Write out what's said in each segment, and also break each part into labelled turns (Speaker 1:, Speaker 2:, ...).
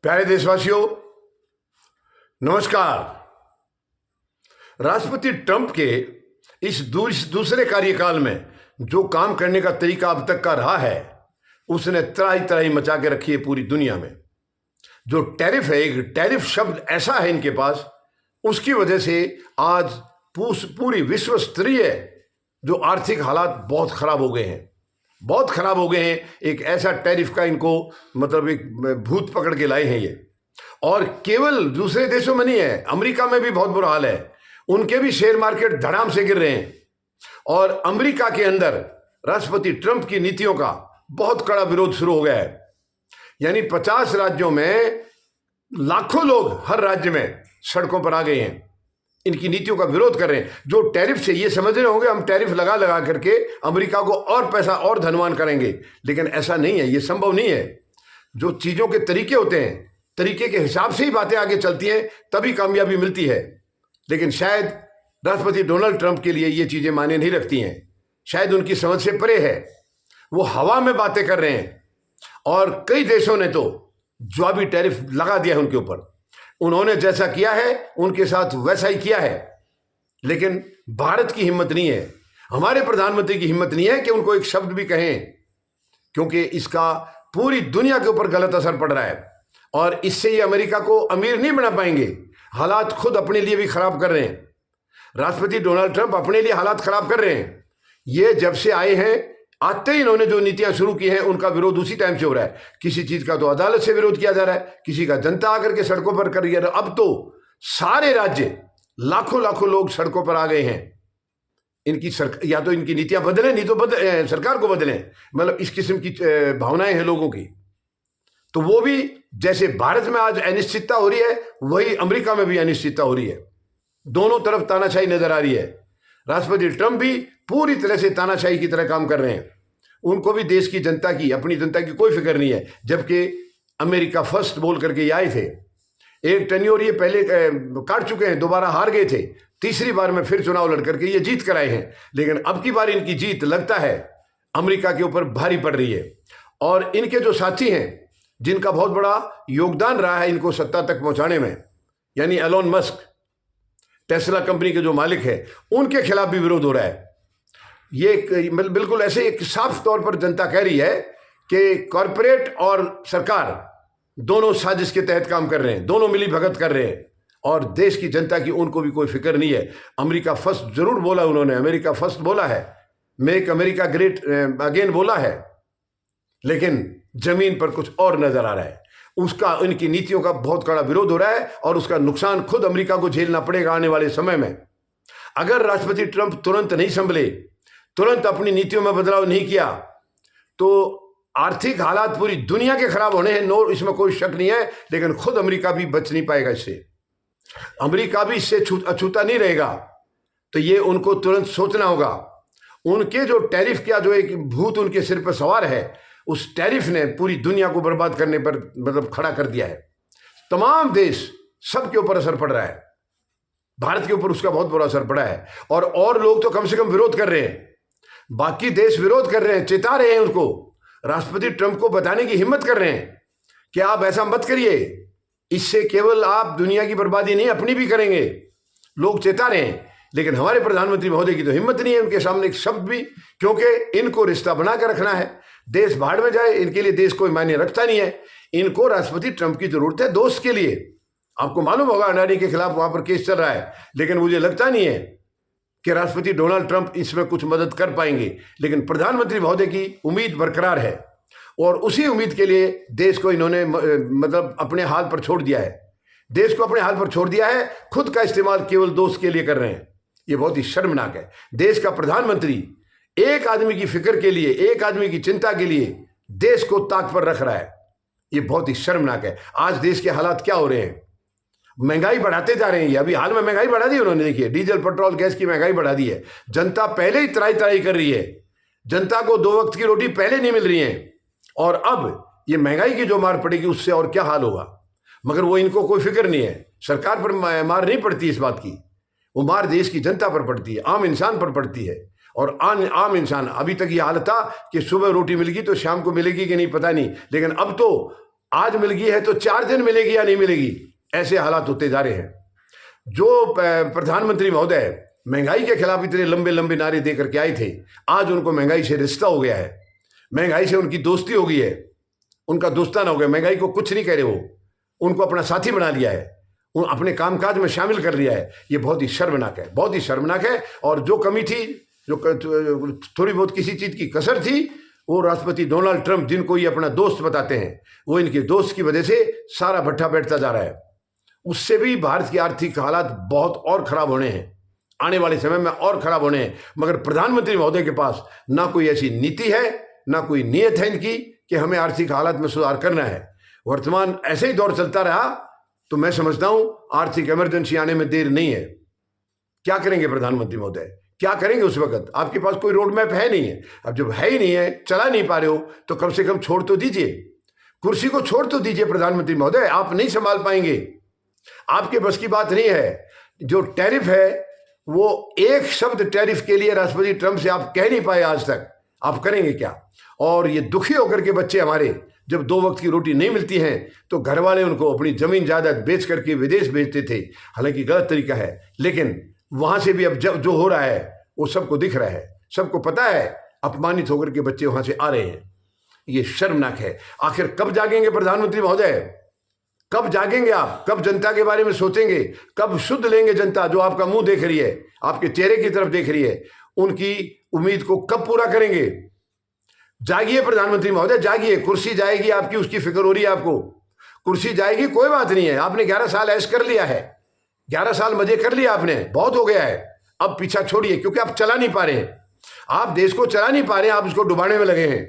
Speaker 1: प्यारे देशवासियों, नमस्कार। राष्ट्रपति ट्रंप के इस दूसरे कार्यकाल में जो काम करने का तरीका अब तक का रहा है, उसने त्राही त्राही मचा के रखी है पूरी दुनिया में। जो टैरिफ है, एक टैरिफ शब्द ऐसा है इनके पास, उसकी वजह से आज पूरी विश्व स्तरीय जो आर्थिक हालात बहुत खराब हो गए हैं, बहुत खराब हो गए हैं। एक ऐसा टैरिफ का इनको मतलब एक भूत पकड़ के लाए हैं ये। और केवल दूसरे देशों में नहीं है, अमेरिका में भी बहुत बुरा हाल है। उनके भी शेयर मार्केट धड़ाम से गिर रहे हैं। और अमेरिका के अंदर राष्ट्रपति ट्रंप की नीतियों का बहुत कड़ा विरोध शुरू हो गया है। यानी 50 राज्यों में लाखों लोग हर राज्य में सड़कों पर आ गए हैं, इनकी नीतियों का विरोध कर रहे हैं। जो टैरिफ से ये समझ रहे होंगे हम टैरिफ लगा लगा करके अमेरिका को और पैसा और धनवान करेंगे, लेकिन ऐसा नहीं है, ये संभव नहीं है। जो चीज़ों के तरीके होते हैं, तरीके के हिसाब से ही बातें आगे चलती हैं, तभी कामयाबी मिलती है। लेकिन शायद राष्ट्रपति डोनाल्ड ट्रंप के लिए ये चीज़ें मायने नहीं रखती हैं, शायद उनकी समझ से परे है। वो हवा में बातें कर रहे हैं और कई देशों ने तो जवाबी टैरिफ लगा दिया है उनके ऊपर। उन्होंने जैसा किया है उनके साथ वैसा ही किया है। लेकिन भारत की हिम्मत नहीं है, हमारे प्रधानमंत्री की हिम्मत नहीं है कि उनको एक शब्द भी कहें, क्योंकि इसका पूरी दुनिया के ऊपर गलत असर पड़ रहा है। और इससे ये अमेरिका को अमीर नहीं बना पाएंगे, हालात खुद अपने लिए भी खराब कर रहे हैं। राष्ट्रपति डोनाल्ड ट्रंप अपने लिए हालात खराब कर रहे हैं। ये जब से आए हैं, आते ही इन्होंने जो नीतियां शुरू की हैं उनका विरोध उसी टाइम से हो रहा है। किसी चीज का तो अदालत से विरोध किया जा रहा है, किसी का जनता आकर के सड़कों पर कर रही है। अब तो सारे राज्य लाखों लाखों लोग सड़कों पर आ गए हैं। इनकी या तो इनकी नीतियां बदलें, नहीं तो सरकार को बदलें। मतलब इस किस्म की भावनाएं हैं लोगों की। तो वो भी जैसे भारत में आज अनिश्चितता हो रही है, वही अमेरिका में भी अनिश्चितता हो रही है। दोनों तरफ तानाशाही नजर आ रही है। राष्ट्रपति ट्रंप भी पूरी तरह से तानाशाही की तरह काम कर रहे हैं। उनको भी देश की जनता की, अपनी जनता की कोई फिक्र नहीं है। जबकि अमेरिका फर्स्ट बोल करके ये आए थे, एक टेन्योर ये पहले काट चुके हैं, दोबारा हार गए थे, तीसरी बार में फिर चुनाव लड़ करके ये जीत कर आए हैं। लेकिन अब की बार इनकी जीत लगता है अमेरिका के ऊपर भारी पड़ रही है। और इनके जो साथी हैं, जिनका बहुत बड़ा योगदान रहा है इनको सत्ता तक पहुंचाने में, यानी एलोन मस्क, टेस्ला कंपनी के जो मालिक है, उनके खिलाफ भी विरोध हो रहा है। ये बिल्कुल ऐसे एक साफ तौर पर जनता कह रही है कि कॉरपोरेट और सरकार दोनों साजिश के तहत काम कर रहे हैं, दोनों मिली भगत कर रहे हैं। और देश की जनता की उनको भी कोई फिक्र नहीं है। अमेरिका फर्स्ट जरूर बोला उन्होंने, अमेरिका फर्स्ट बोला है, मेक अमेरिका ग्रेट अगेन बोला है, लेकिन जमीन पर कुछ और नजर आ रहा है। उसका, इनकी नीतियों का बहुत कड़ा विरोध हो रहा है और उसका नुकसान खुद अमेरिका को झेलना पड़ेगा आने वाले समय में। अगर राष्ट्रपति ट्रंप तुरंत नहीं संभले, तुरंत अपनी नीतियों में बदलाव नहीं किया, तो आर्थिक हालात पूरी दुनिया के खराब होने हैं, नो, इसमें कोई शक नहीं है। लेकिन खुद अमेरिका भी बच नहीं पाएगा इससे, अमेरिका भी इससे अछूता नहीं रहेगा। तो ये उनको तुरंत सोचना होगा। उनके जो टैरिफ का जो एक भूत उनके सिर पर सवार है, उस टैरिफ ने पूरी दुनिया को बर्बाद करने पर मतलब खड़ा कर दिया है। तमाम देश, सबके ऊपर असर पड़ रहा है। भारत के ऊपर उसका बहुत बुरा असर पड़ा है। और लोग तो कम से कम विरोध कर रहे हैं, बाकी देश विरोध कर रहे हैं, चेता रहे हैं उनको। राष्ट्रपति ट्रंप को बताने की हिम्मत कर रहे हैं कि आप ऐसा मत करिए, इससे केवल आप दुनिया की बर्बादी नहीं अपनी भी करेंगे। लोग चेता रहे हैं, लेकिन हमारे प्रधानमंत्री महोदय की तो हिम्मत नहीं है उनके सामने एक शब्द भी, क्योंकि इनको रिश्ता बना कर रखना है। देश भाड़ में जाए, इनके लिए देश कोई मायने रखता नहीं है। इनको राष्ट्रपति ट्रंप की जरूरत है दोस्त के लिए। आपको मालूम होगा अडानी के खिलाफ वहां पर केस चल रहा है, लेकिन मुझे लगता नहीं है कि राष्ट्रपति डोनाल्ड ट्रंप इसमें कुछ मदद कर पाएंगे। लेकिन प्रधानमंत्री महोदय की उम्मीद बरकरार है और उसी उम्मीद के लिए देश को इन्होंने मतलब अपने हाल पर छोड़ दिया है। देश को अपने हाल पर छोड़ दिया है, खुद का इस्तेमाल केवल दोस्त के लिए कर रहे हैं। ये बहुत ही शर्मनाक है। देश का प्रधानमंत्री एक आदमी की फिक्र के लिए, एक आदमी की चिंता के लिए देश को ताक पर रख रहा है। ये बहुत ही शर्मनाक है। आज देश के हालात क्या हो रहे हैं, महंगाई बढ़ाते जा रहे हैं। ये अभी हाल में महंगाई बढ़ा दी उन्होंने, देखिए डीजल पेट्रोल गैस की महंगाई बढ़ा दी है। जनता पहले ही त्राही त्राही कर रही है, जनता को 2 वक्त की रोटी पहले नहीं मिल रही है, और अब ये महंगाई की जो मार पड़ेगी उससे और क्या हाल होगा। मगर वो, इनको कोई फिक्र नहीं है। सरकार पर मार नहीं पड़ती इस बात की, वो मार देश की जनता पर पड़ती है, आम इंसान पर पड़ती है। और आम इंसान, अभी तक ये हालत था कि सुबह रोटी मिलेगी तो शाम को मिलेगी कि नहीं पता नहीं, लेकिन अब तो आज मिल गई है तो 4 दिन मिलेगी या नहीं मिलेगी, ऐसे हालात होते जा रहे हैं। जो प्रधानमंत्री महोदय महंगाई के खिलाफ इतने लंबे लंबे नारे दे करके आए थे, आज उनको महंगाई से रिश्ता हो गया है, महंगाई से उनकी दोस्ती हो गई है, उनका दोस्ताना हो गया। महंगाई को कुछ नहीं कह रहे, वो उनको अपना साथी बना लिया है, अपने कामकाज में शामिल कर लिया है। ये बहुत ही शर्मनाक है, बहुत ही शर्मनाक है। और जो कमी थी, जो थोड़ी बहुत किसी चीज़ की कसर थी, वो राष्ट्रपति डोनाल्ड ट्रंप, जिनको ये अपना दोस्त बताते हैं, वो इनके दोस्त की वजह से सारा भट्ठा बैठता जा रहा है। उससे भी भारत की आर्थिक हालात बहुत और खराब होने हैं, आने वाले समय में और खराब होने हैं। मगर प्रधानमंत्री महोदय के पास ना कोई ऐसी नीति है, ना कोई नीयत है इनकी कि हमें आर्थिक हालात में सुधार करना है। वर्तमान ऐसे ही दौर चलता रहा तो मैं समझता हूं आर्थिक इमरजेंसी आने में देर नहीं है। क्या करेंगे प्रधानमंत्री महोदय, क्या करेंगे उस वक्त? आपके पास कोई रोड मैप है नहीं है। अब जब है ही नहीं है, चला नहीं पा रहे हो, तो कम से कम छोड़ तो दीजिए, कुर्सी को छोड़ तो दीजिए प्रधानमंत्री महोदय। आप नहीं संभाल पाएंगे, आपके बस की बात नहीं है। जो टैरिफ है, वो एक शब्द टैरिफ के लिए राष्ट्रपति ट्रंप से आप कह नहीं पाए आज तक। आप करेंगे क्या? और ये दुखी होकर के बच्चे हमारे, जब 2 वक्त की रोटी नहीं मिलती है तो घर वाले उनको अपनी जमीन जायदाद बेच करके विदेश भेजते थे। हालांकि गलत तरीका है, लेकिन वहां से भी अब जब जो हो रहा है वो सबको दिख रहा है, सबको पता है। अपमानित होकर के बच्चे वहां से आ रहे हैं, ये शर्मनाक है। आखिर कब जागेंगे प्रधानमंत्री महोदय? कब जागेंगे आप? कब जनता के बारे में सोचेंगे? कब शुद्ध लेंगे जनता, जो आपका मुंह देख रही है, आपके चेहरे की तरफ देख रही है? उनकी उम्मीद को कब पूरा करेंगे? जागिए प्रधानमंत्री महोदय, जागिए। कुर्सी जाएगी आपकी, उसकी फिक्र हो रही है आपको। कुर्सी जाएगी, कोई बात नहीं है। आपने 11 साल ऐश कर लिया है, 11 साल मजे कर लिया आपने, बहुत हो गया है। अब पीछा छोड़िए, क्योंकि आप चला नहीं पा रहे हैं, आप देश को चला नहीं पा रहे हैं, आप उसको डुबाने में लगे हैं।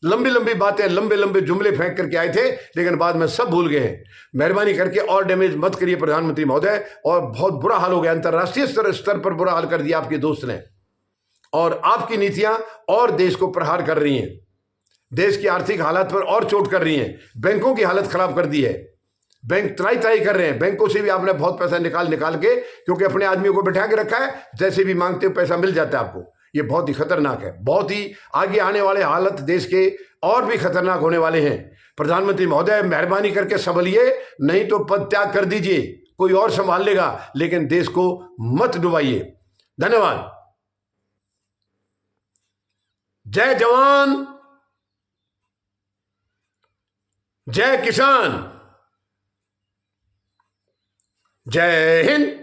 Speaker 1: लंबी लंबी बातें, लंबे लंबे जुमले फेंक करके आए थे, लेकिन बाद में सब भूल गए हैं। मेहरबानी करके और डैमेज मत करिए प्रधानमंत्री महोदय। और बहुत बुरा हाल हो गया, अंतर्राष्ट्रीय स्तर पर बुरा हाल कर दिया आपके दोस्त ने। और आपकी नीतियां और देश को प्रहार कर रही हैं, देश की आर्थिक हालत पर और चोट कर रही हैं। बैंकों की हालत खराब कर दी है, बैंक त्राई त्राई कर रहे हैं। बैंकों से भी आपने बहुत पैसा निकाल के, क्योंकि अपने आदमियों को बैठा के रखा है, जैसे भी मांगते हो पैसा मिल जाता है आपको। ये बहुत ही खतरनाक है, बहुत ही आगे आने वाले हालत देश के और भी खतरनाक होने वाले हैं। प्रधानमंत्री महोदय, मेहरबानी करके संभलिए, नहीं तो पद त्याग कर दीजिए, कोई और संभाल लेगा, लेकिन देश को मत डुबाइए। धन्यवाद। जय जवान, जय किसान, जय हिंद।